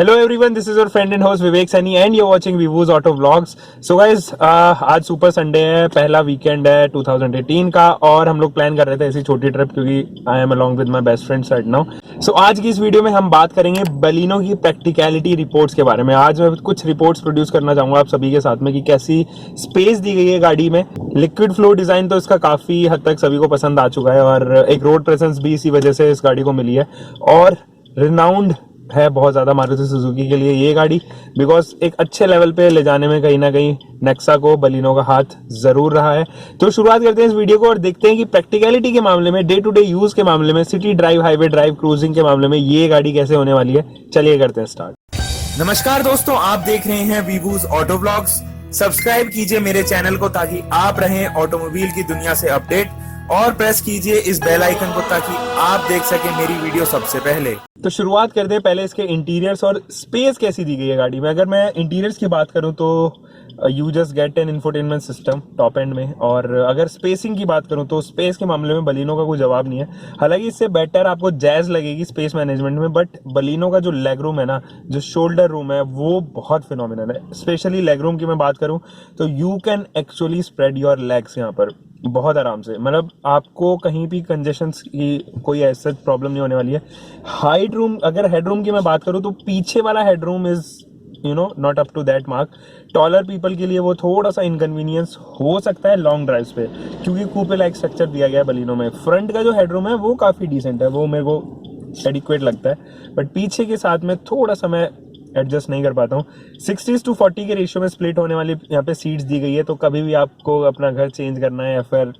Hello everyone, this is your friend and host Vivek Saini and you're watching Vivo's Auto Vlogs. So guys, आज super Sunday है, पहला weekend है 2018 का और हम लोग प्लान कर रहे थे ऐसी छोटी ट्रिप क्योंकि I am along with my best friends right now. So आज की इस वीडियो में हम बात करेंगे बलिनो की प्रैक्टिकलिटी रिपोर्ट्स के बारे में. आज मैं कुछ रिपोर्ट्स प्रोड्यूस करना चाहूंगा आप सभी के साथ में कि कैसी स्पेस दी गई है गाड़ी में. लिक्विड फ्लो डिजाइन तो इसका काफी हद तक सभी को पसंद आ चुका है और एक रोड प्रेजेंस भी इसी वजह से इस गाड़ी को मिली है और रिनाउंड है बहुत ज्यादा मारुति सुजुकी के लिए ये गाड़ी, बिकॉज एक अच्छे लेवल पे ले जाने में कहीं ना कहीं नेक्सा को बलिनो का हाथ जरूर रहा है. तो शुरुआत करते हैं इस वीडियो को और देखते हैं कि प्रैक्टिकलिटी के मामले में, डे टू डे यूज के मामले में, city drive, highway drive, cruising के मामले में ये गाड़ी कैसे होने वाली है. चलिए करते हैं स्टार्ट. नमस्कार दोस्तों, आप देख रहे हैं वीवूज ऑटो ब्लॉग्स. सब्सक्राइब कीजिए मेरे चैनल को ताकि आप रहें ऑटोमोबाइल की दुनिया से अपडेट और प्रेस कीजिए इस बेल आइकन को ताकि आप देख सकें मेरी वीडियो सबसे पहले. तो शुरुआत करते हैं पहले इसके इंटीरियर्स और स्पेस कैसी दी गई है गाड़ी में. अगर मैं इंटीरियर्स की बात करूं तो you just get an infotainment system top and में, और अगर स्पेसिंग की बात करूं तो स्पेस के मामले में बलिनो का कोई जवाब नहीं है. हालांकि इससे बेटर आपको जैज लगेगी स्पेस मैनेजमेंट में, बट बलिनो का जो लेग रूम है ना, जो शोल्डर रूम है, वो बहुत फिनोमिनल है. स्पेशली लेग रूम की मैं बात करूं तो you can actually spread your legs यहाँ पर बहुत आराम से. मतलब आपको कहीं भी कंजेशन की कोई ऐसा प्रॉब्लम नहीं होने वाली है. हाइट रूम, अगर हेड रूम की मैं बात करूं तो पीछे वाला head room is not up to that mark. Taller people के लिए वो थोड़ा सा इनकन्वीनियंस हो सकता है लॉन्ग ड्राइव्स पे, क्योंकि कूपे लाइक स्ट्रक्चर दिया गया है बलिनो में. फ्रंट का जो हेड रूम है वो काफी डिसेंट है, वो मेरे को एडिक्वेट लगता है, बट पीछे के साथ में थोड़ा सा मैं एडजस्ट नहीं कर पाता हूँ. 60:40 के रेशियो में स्प्लिट होने वाली यहाँ पे सीट्स दी गई है, तो कभी भी आपको अपना घर चेंज करना है या फिर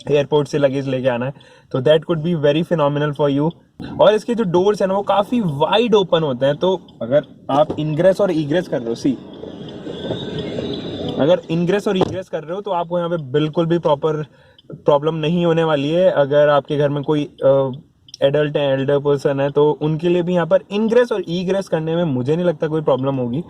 एयरपोर्ट से लगेज लेके आना है तो that could be very phenomenal for you. और इसके जो डोर्स है ना वो काफी वाइड ओपन होते हैं, तो अगर आप इनग्रेस और ईग्रेस कर रहे हो, अगर इनग्रेस और ईग्रेस कर रहे हो तो आपको यहाँ पे बिल्कुल भी प्रॉपर प्रॉब्लम नहीं होने वाली है. अगर आपके घर में कोई एडल्ट है, एल्डर पर्सन है, तो उनके लिए भी यहाँ पर इनग्रेस और ईग्रेस करने में मुझे नहीं लगता कोई प्रॉब्लम होगी.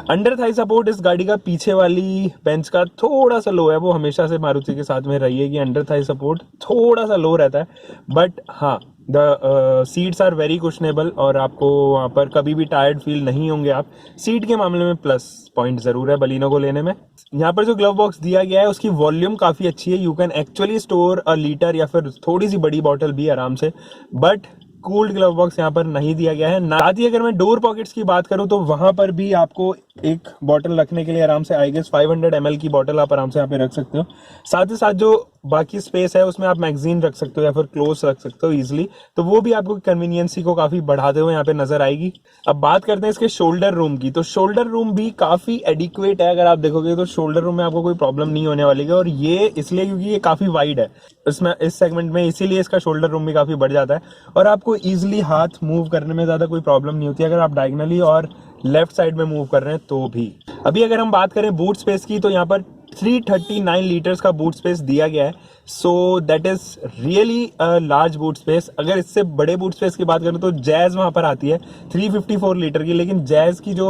अंडर थाई सपोर्ट इस गाड़ी का पीछे वाली बेंच का थोड़ा सा लो है. वो हमेशा से मारुति के साथ में रही है कि अंडर थाई सपोर्ट थोड़ा सा लो रहता है, बट हाँ द सीट्स आर वेरी कुशनेबल और आपको वहाँ पर कभी भी टायर्ड फील नहीं होंगे आप. सीट के मामले में प्लस पॉइंट जरूर है बलिनो को लेने में. यहाँ पर जो ग्लव बॉक्स दिया गया है उसकी वॉल्यूम काफी अच्छी है. You can actually store a litre या फिर थोड़ी सी बड़ी बॉटल भी आराम से, बट कूल्ड ग्लव बॉक्स यहाँ पर नहीं दिया गया है. साथ ही अगर मैं डोर पॉकेट्स की बात करूं तो वहां पर भी आपको एक बॉटल रखने के लिए आराम से, आई गेस 500 ml की बॉटल आप आराम से यहाँ पे रख सकते हो. साथ ही साथ जो बाकी स्पेस है उसमें आप मैगजीन रख सकते हो या फिर क्लोज रख सकते हो इजिली, तो वो भी आपको कन्वीनियंसी को काफी बढ़ाते हुए यहाँ पे नजर आएगी. अब बात करते हैं इसके शोल्डर रूम की. तो शोल्डर रूम भी काफी एडिक्वेट है. अगर आप देखोगे तो शोल्डर रूम में आपको कोई प्रॉब्लम नहीं होने वाली है, और ये इसलिए क्योंकि ये काफी वाइड है इसमें, इस सेगमेंट में, इसीलिए इसका शोल्डर रूम भी काफी बढ़ जाता है और आपको इजिली हाथ मूव करने में ज्यादा कोई प्रॉब्लम नहीं होती अगर आप डायगनली और लेफ्ट साइड में मूव कर रहे हैं तो भी. अभी अगर हम बात करें बूट स्पेस की तो यहाँ पर 339 लीटर्स का बूट स्पेस दिया गया है. So that is really large boot space. अगर इससे बड़े बूट स्पेस की बात करें तो जैज वहां पर आती है 354 लीटर की, लेकिन जैज की जो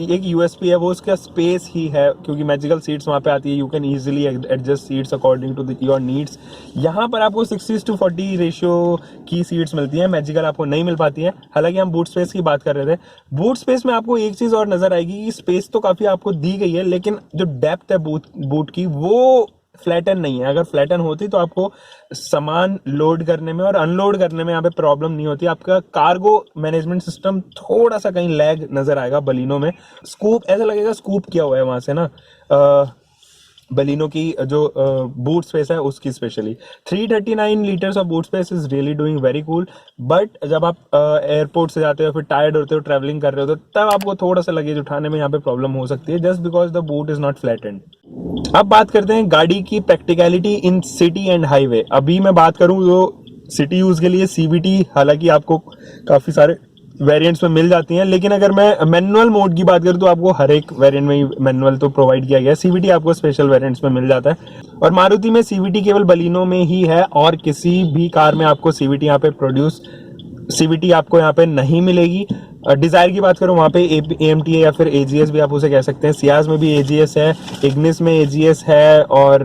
एक यूएसपी है वो उसका स्पेस ही है, क्योंकि मैजिकल सीट्स वहां पे आती है. You can easily adjust seats according to your needs. यहाँ पर आपको 60:40 रेशियो की सीट्स मिलती है, मैजिकल आपको नहीं मिल पाती है. हालांकि हम बूट स्पेस की बात कर रहे थे. बूट स्पेस में आपको एक चीज और नजर आएगी कि स्पेस तो काफी आपको दी गई है, लेकिन जो डेप्थ है बूट की वो फ्लैटन नहीं है. अगर फ्लैटन होती तो आपको सामान लोड करने में और अनलोड करने में यहाँ पे प्रॉब्लम नहीं होती. आपका कार्गो मैनेजमेंट सिस्टम थोड़ा सा कहीं लैग नजर आएगा बलिनो में. स्कूप ऐसा लगेगा स्कूप किया हुआ है वहां से ना बलिनो की जो बूट स्पेस है उसकी. Specially 339 litres of boot space is really doing very cool. But जब आप एयरपोर्ट से जाते हो फिर टायर्ड होते हो, ट्रैवलिंग कर रहे हो, तो तब आपको थोड़ा सा लगेज उठाने में यहाँ पे प्रॉब्लम हो सकती है, just because the boot is not flattened. अब बात करते हैं गाड़ी की practicality in city and highway. अभी मैं बात करूं तो सिटी यूज के लिए सीवीटी हालांकि आपको काफी सारे वेरिएंट्स में मिल जाती हैं, लेकिन अगर मैं मैनुअल मोड की बात करूं तो आपको हर एक वेरिएंट में ही मैनुअल तो प्रोवाइड किया गया है. सीवीटी आपको स्पेशल वेरिएंट्स में मिल जाता है, और मारुति में सीवीटी केवल बलिनो में ही है और किसी भी कार में आपको सीवीटी यहाँ पे नहीं मिलेगी. डिजायर की बात करो वहाँ पे AMTA या फिर AGS भी आप उसे कह सकते हैं. सियाज में भी AGS है, इग्निस में AGS है, और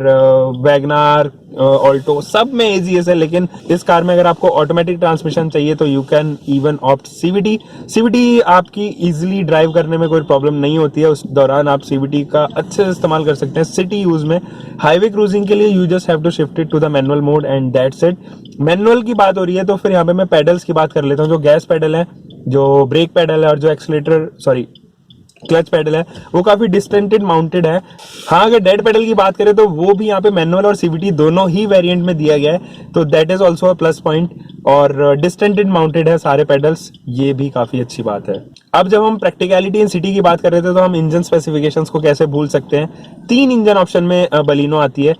वैगनार, ऑल्टो, सब में एजीएस है, लेकिन इस कार में अगर आपको ऑटोमेटिक ट्रांसमिशन चाहिए तो you can even opt CVT. CVT आपकी इजीली ड्राइव करने में कोई प्रॉब्लम नहीं होती है, उस दौरान आप सीवीटी का अच्छे से इस्तेमाल कर सकते हैं सिटी यूज में। हाईवे क्रूजिंग के लिए you just have to shift it to the manual mode and that's it. Manual की बात हो रही है तो फिर यहाँ पे मैं पेडल्स की बात कर लेता हूँ। जो गैस पेडल है, जो ब्रेक पेडल है और जो क्लच पेडल है, वो काफी डिस्टेंटेड माउंटेड है। हाँ, अगर डेड पेडल की बात करें तो वो भी यहाँ पे मैनुअल और सीवीटी दोनों ही वेरिएंट में दिया गया है, तो that is also a plus point. और डिस्टेंटेड माउंटेड है सारे पेडल्स, ये भी काफी अच्छी बात है। अब जब हम प्रैक्टिकलिटी इन सिटी की बात कर रहे थे तो हम इंजन स्पेसिफिकेशंस को कैसे भूल सकते हैं। 3 इंजन ऑप्शन में बलिनो आती है।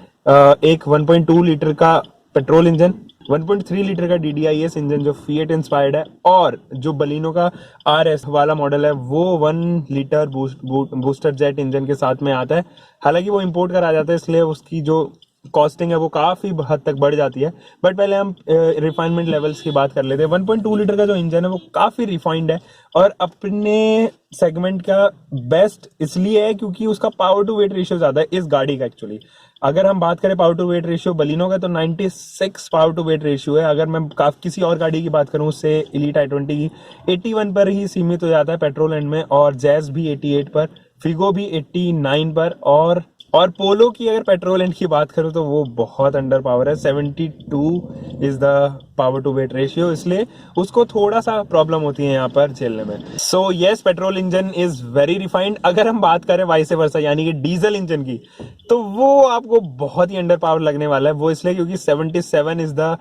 एक 1.2 लीटर का पेट्रोल इंजन, 1.3 लीटर का DDIS इंजन जो फिएट इंस्पायर्ड है, और जो बलिनो का RS वाला मॉडल है वो 1 लीटर बूस्टर जेट इंजन के साथ में आता है। हालांकि वो इंपोर्ट करा जाता है, इसलिए उसकी जो कॉस्टिंग है वो काफी हद तक बढ़ जाती है। बट पहले हम रिफाइनमेंट लेवल्स की बात कर लेते हैं। 1.2 लीटर का जो इंजन है वो काफी रिफाइंड है और अपने सेगमेंट का बेस्ट इसलिए है क्योंकि उसका पावर टू वेट रेशियो ज्यादा है इस गाड़ी का। एक्चुअली अगर हम बात करें power to weight ratio Baleno का तो 96 पावर टू वेट रेशियो है। अगर मैं किसी और गाड़ी की बात करूं उससे एलीट i20 की 81 पर ही सीमित हो जाता है पेट्रोल एंड में, और जैज भी 88 पर, फिगो भी 89 पर, और पोलो की अगर पेट्रोल एंड की बात करूं तो वो बहुत अंडर पावर है। 72 is the power to weight ratio, इसलिए उसको थोड़ा सा प्रॉब्लम होती है यहाँ पर झेलने में। So yes, petrol engine is very refined. अगर हम बात करें वाइस वर्सा यानी कि डीजल इंजन की, तो वो आपको बहुत ही अंडर पावर लगने वाला है। वो इसलिए क्योंकि 77 is the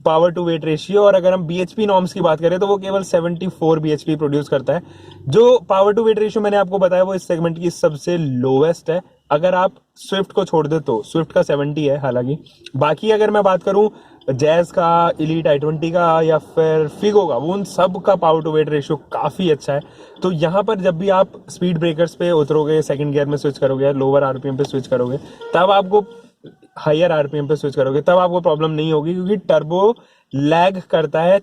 power to weight ratio, और अगर हम BHP नॉर्म्स की बात करें तो वो केवल 74 BHP प्रोड्यूस करता है। जो पावर टू वेट रेशियो मैंने आपको बताया वो इस सेगमेंट की सबसे लोवेस्ट है। अगर आप स्विफ्ट को छोड़ दे तो स्विफ्ट का 70 है। हालांकि बाकी अगर मैं बात करूं जैज का, एलीट i20 का या फिर फिगो का, वो उन सब का पावर टू वेट रेशियो काफ़ी अच्छा है। तो यहाँ पर जब भी आप स्पीड ब्रेकर्स पे उतरोगे, सेकंड गियर में स्विच करोगे या लोअर RPM पे स्विच करोगे, तब आपको हायर RPM पे स्विच करोगे तब आपको प्रॉब्लम नहीं होगी, क्योंकि टर्बो लैग करता है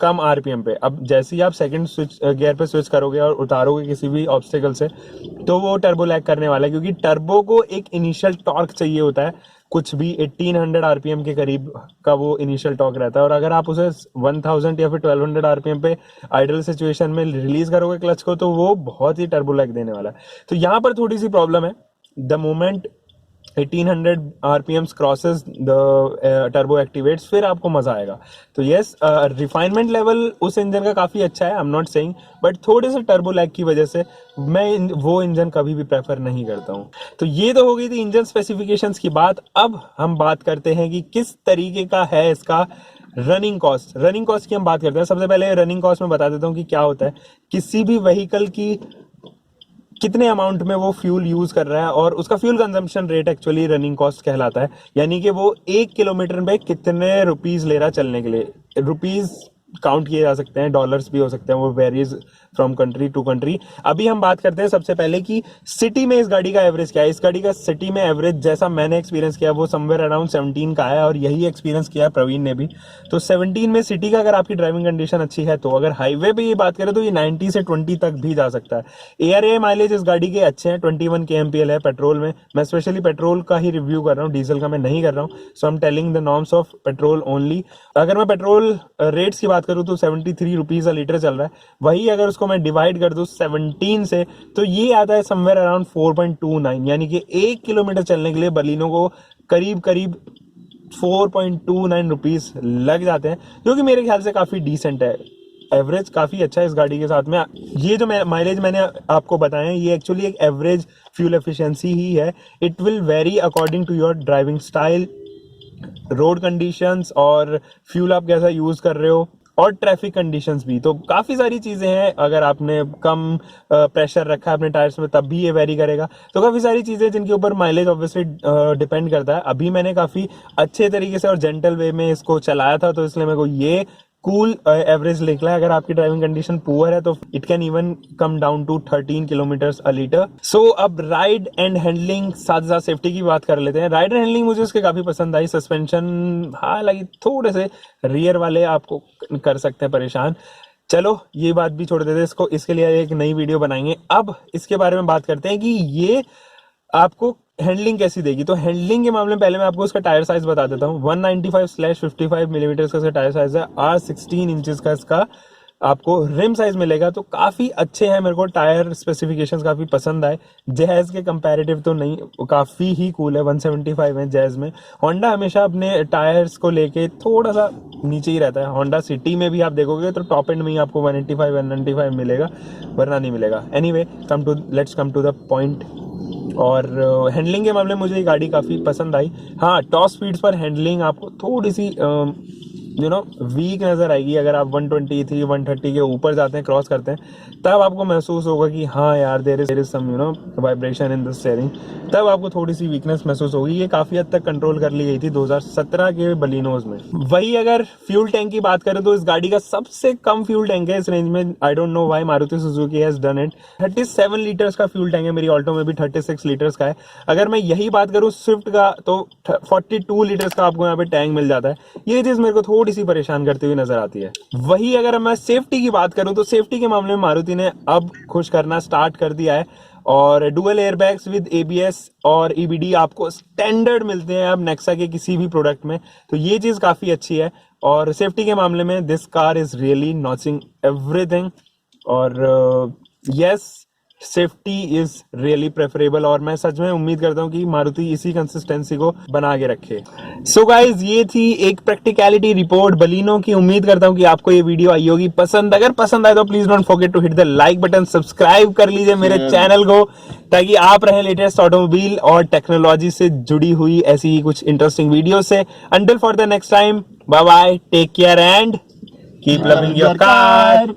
कम RPM पे। अब जैसे ही आप सेकंड गियर पे स्विच करोगे और उतारोगे किसी भी ऑब्स्टेकल से, तो वो टर्बो लैग करने वाला है, क्योंकि टर्बो को एक इनिशियल टॉर्क चाहिए होता है, कुछ भी 1800 RPM के करीब का वो इनिशियल टॉर्क रहता है। और अगर आप उसे 1000 या फिर 1200 RPM पे आइडल सिचुएशन में रिलीज करोगे क्लच को, तो वो बहुत ही टर्बो लैग देने वाला है। तो यहाँ पर थोड़ी सी प्रॉब्लम है। The moment 1800 RPM crosses the turbo activates, फिर आपको मजा आएगा। तो यस, रिफाइनमेंट लेवल उस इंजन का काफी अच्छा है, I am not saying, but थोड़े से टर्बो लैग की वजह से मैं वो इंजन कभी भी प्रेफर नहीं करता हूँ। तो ये तो हो गई थी इंजन स्पेसिफिकेशंस की बात। अब हम बात करते हैं कि किस तरीके का है इसका रनिंग कॉस्ट। रनिंग कॉस्ट की हम बात करते हैं। सबसे पहले रनिंग कॉस्ट में बता देता हूँ कि क्या होता है। किसी भी व्हीकल की कितने अमाउंट में वो फ्यूल यूज कर रहा है और उसका fuel consumption rate actually running cost कहलाता है। यानी कि वो 1 किलोमीटर में कितने रुपीस ले रहा है चलने के लिए। रुपीस काउंट किए जा सकते हैं, डॉलर्स भी हो सकते हैं, वो varies from country to country. अभी हम बात करते हैं सबसे पहले कि सिटी में इस गाड़ी का एवरेज क्या है। इस गाड़ी का सिटी में एवरेज जैसा मैंने एक्सपीरियंस किया वो समवेयर अराउंड 17 का है, और यही एक्सपीरियंस किया है प्रवीण ने भी। तो 17 में सिटी का अगर आपकी ड्राइविंग कंडीशन अच्छी है तो, अगर हाईवे पे ये बात करें तो ये 90 से 20 तक भी जा सकता है। ARA माइलेज इस गाड़ी के अच्छे हैं, 21 kmpl है पेट्रोल में। मैं स्पेशली पेट्रोल का ही रिव्यू कर रहा हूँ, डीजल का मैं नहीं कर रहा हूँ। So I am telling the norms of petrol only. अगर मैं पेट्रोल रेट्स की बात करूँ तो 73 रुपीज अ लीटर चल रहा है। वही अगर उसको मैं डिवाइड कर दूं 17 से, तो ये आता है समवेयर अराउंड 4.29, यानी कि 1 किलोमीटर चलने के लिए बलिनो को करीब करीब 4.29 रुपीज लग जाते हैं, जो कि मेरे ख्याल से काफी डिसेंट है। एवरेज काफी अच्छा है इस गाड़ी के साथ में। ये जो माइलेज मैंने आपको बताया ये एक्चुअली एक एवरेज फ्यूल एफिशिएंसी ही है। It will vary according to your driving style, road conditions और फ्यूल आप कैसा यूज कर रहे हो, और ट्रैफिक कंडीशंस भी। तो काफी सारी चीजें हैं। अगर आपने कम प्रेशर रखा है अपने टायर्स में तब भी ये वेरी करेगा। तो काफी सारी चीजें जिनके ऊपर माइलेज ऑब्वियसली डिपेंड करता है। अभी मैंने काफी अच्छे तरीके से और जेंटल वे में इसको चलाया था, तो इसलिए मेरे को ये कूल एवरेज निकला है। अगर आपकी ड्राइविंग कंडीशन पुअर है तो it can even come down to 13 kilometre a litre. So अब राइड एंड हैंडलिंग साथ साथ सेफ्टी की बात कर लेते हैं। राइड एंड हैंडलिंग मुझे इसके काफी पसंद आई। सस्पेंशन हालांकि थोड़े से रियर वाले आपको कर सकते हैं परेशान। चलो ये बात भी छोड़ देते हैं, इसको इसके लिए एक नई वीडियो बनाएंगे। अब इसके बारे में बात करते हैं कि ये आपको हैंडलिंग कैसी देगी, तो हैंडलिंग के मामले में पहले मैं आपको उसका टायर साइज बता देता हूँ। 195/55 मिलीमीटर का इसका टायर साइज है, R16 इंचेस का इसका आपको रिम साइज मिलेगा। तो काफी अच्छे हैं, मेरे को टायर स्पेसिफिकेशंस काफी पसंद आए। जैज के कंपैरेटिव तो नहीं, काफी ही कूल है। 175 है जैज में। होंडा हमेशा अपने टायर्स को लेके थोड़ा सा नीचे ही रहता है। होंडा सिटी में भी आप देखोगे तो टॉप एंड में ही आपको 185 195 मिलेगा, वरना नहीं मिलेगा। Anyway let's come to the point. और हैंडलिंग के मामले में मुझे ये गाड़ी काफ़ी पसंद आई। हाँ, टॉप स्पीड्स पर हैंडलिंग आपको थोड़ी सी वीक नज़र आएगी। अगर आप 123 130 के ऊपर जाते हैं, क्रॉस करते हैं, तब आपको महसूस होगा कि हाँ यार there is some vibration in the steering. तब आपको थोड़ी सी वीकनेस महसूस होगी। ये काफ़ी हद तक कंट्रोल कर ली गई थी 2017 के बलिनोज में। वही अगर फ्यूल टैंक की बात करें तो इस गाड़ी का सबसे कम फ्यूल टैंक है इस रेंज में। I don't know why Maruti Suzuki has done it. 37 litres का फ्यूल टैंक है, मेरी ऑल्टो में भी 36 लीटर्स का है। अगर मैं यही बात करूँ स्विफ्ट का तो 42 लीटर्स का आपको यहाँ पे टैंक मिल जाता है। ये चीज़ मेरे को थोड़ी सी परेशान करती हुई नजर आती है। वही अगर मैं सेफ्टी की बात करूं तो सेफ्टी के मामले में मारुति ने अब खुश करना स्टार्ट कर दिया है, और डुअल एयरबैग्स विद ABS और EBD आपको स्टैंडर्ड मिलते हैं अब नेक्सा के किसी भी प्रोडक्ट में। तो ये चीज काफी अच्छी है। और सेफ्टी के मामले में this car is really notching everything. और yes, safety is really preferable, और मैं सच में उम्मीद करता हूँ कि मारुति इसी कंसिस्टेंसी को बना के रखे। सो गाइज, ये थी एक प्रैक्टिकलिटी रिपोर्ट बलिनो की। उम्मीद करता हूँ कि आपको ये वीडियो आई होगी पसंद। अगर पसंद आए तो please don't forget to hit the like button, subscribe कर लीजिए मेरे चैनल को, ताकि आप रहें लेटेस्ट ऑटोमोबाइल और टेक्नोलॉजी से जुड़ी हुई ऐसी ही कुछ इंटरेस्टिंग वीडियो से। Until for the next time, bye bye, take care and keep loving your car.